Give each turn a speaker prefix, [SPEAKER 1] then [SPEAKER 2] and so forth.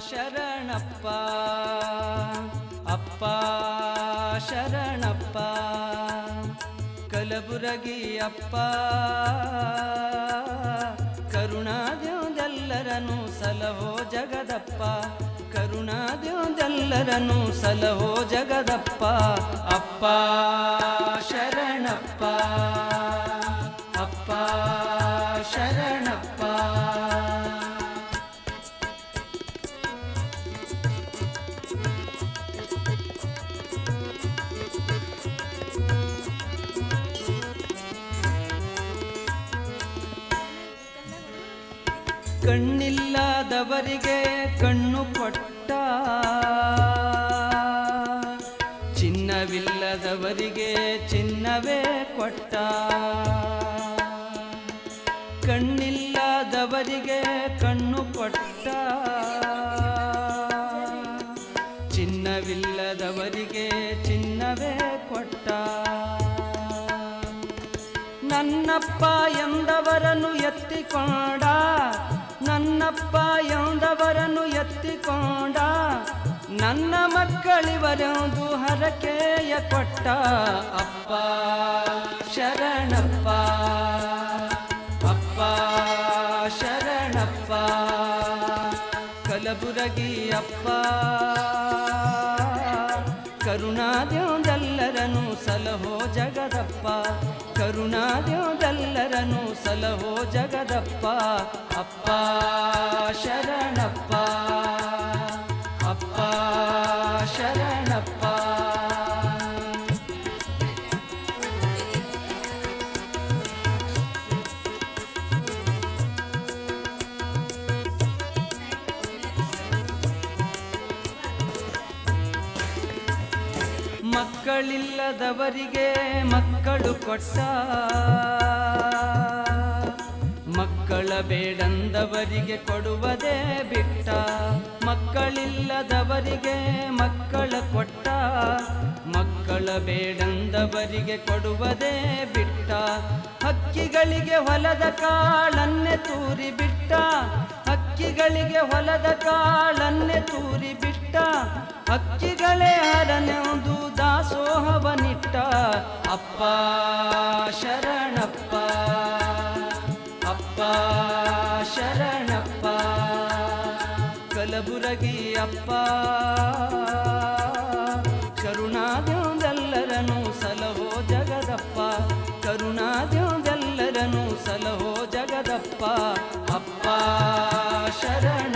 [SPEAKER 1] ಶರಣಪ್ಪ ಅಪ್ಪ ಶರಣಪ್ಪ ಕಲಬುರಗಿ ಅಪ್ಪ ಕರುಣಾದ್ಯೋದೆಲ್ಲರನು ಸಲಹೋ ಜಗದಪ್ಪ ಕರುಣಾದ್ಯೋದೆಲ್ಲರನು ಸಲಹೋ ಜಗದಪ್ಪ ಅಪ್ಪ ಶರಣಪ್ಪ ಅಪ್ಪ ಶರಣಪ್ಪ ಕಣ್ಣಿಲ್ಲದವರಿಗೆ ಕಣ್ಣು ಕೊಟ್ಟ ಚಿನ್ನವಿಲ್ಲದವರಿಗೆ ಚಿನ್ನವೇ ಕೊಟ್ಟ ಕಣ್ಣಿಲ್ಲದವರಿಗೆ ಕಣ್ಣು ಕೊಟ್ಟ ಚಿನ್ನವಿಲ್ಲದವರಿಗೆ ಚಿನ್ನವೇ ಕೊಟ್ಟ ನನ್ನಪ್ಪ ಎಂದವರನ್ನು ಎತ್ತಿಕೊಂಡ ನನ್ನಪ್ಪ ಎಂದವರನ್ನು ಎತ್ತಿಕೊಂಡ ನನ್ನ ಮಕ್ಕಳಿವರೆಂದು ಹರಕೆಯ ಕೊಟ್ಟ ಅಪ್ಪ ಶರಣಪ್ಪ ಅಪ್ಪ ಶರಣಪ್ಪ ಕಲಬುರಗಿ ಅಪ್ಪ ಕರುಣಾದ್ಯೋದೆಲ್ಲರನು ಸಲಹೋ ಜಗದಪ್ಪ ಕರುಣಾದ್ಯೋದೆಲ್ಲರನು ಸಲಹೋ ಜಗದಪ್ಪ ಅಪ್ಪ ಶರಣಪ್ಪ ಅಪ್ಪ ಶರಣಪ್ಪ ಮಕ್ಕಳಿಲ್ಲದವರಿಗೆ ಮಕ್ಕಳು ಕೊಟ್ಟ ಮಕ್ಕಳ ಬೇಡಂದವರಿಗೆ ಕೊಡುವುದೇ ಬಿಟ್ಟ ಮಕ್ಕಳಿಲ್ಲದವರಿಗೆ ಮಕ್ಕಳ ಕೊಟ್ಟ ಮಕ್ಕಳ ಬೇಡಂದವರಿಗೆ ಕೊಡುವುದೇ ಬಿಟ್ಟ ಹಕ್ಕಿಗಳಿಗೆ ಹೊಲದ ಕಾಳನ್ನೇ ತೂರಿ ಬಿಟ್ಟ ಹಕ್ಕಿಗಳಿಗೆ ಹೊಲದ ಕಾಳನ್ನೇ ತೂರಿ ಬಿಟ್ಟ ಹಕ್ಕಿಗಳೇ ಹರನೆಂದು ದಾಸೋಹವನಿಟ್ಟ ಅಪ್ಪ ಶರಣಪ್ಪ ಅಪ್ಪ ಶರಣಪ್ಪ ಕಲಬುರಗಿ ಅಪ್ಪ ಕರುಣಾದ್ಯೋದೆಲ್ಲರನು ಸಲಹೋ ಜಗದಪ್ಪ ಕರುಣಾದ್ಯೋದೆಲ್ಲರನು ಸಲಹೋ ಜಗದಪ್ಪ ಅಪ್ಪ ಶರಣ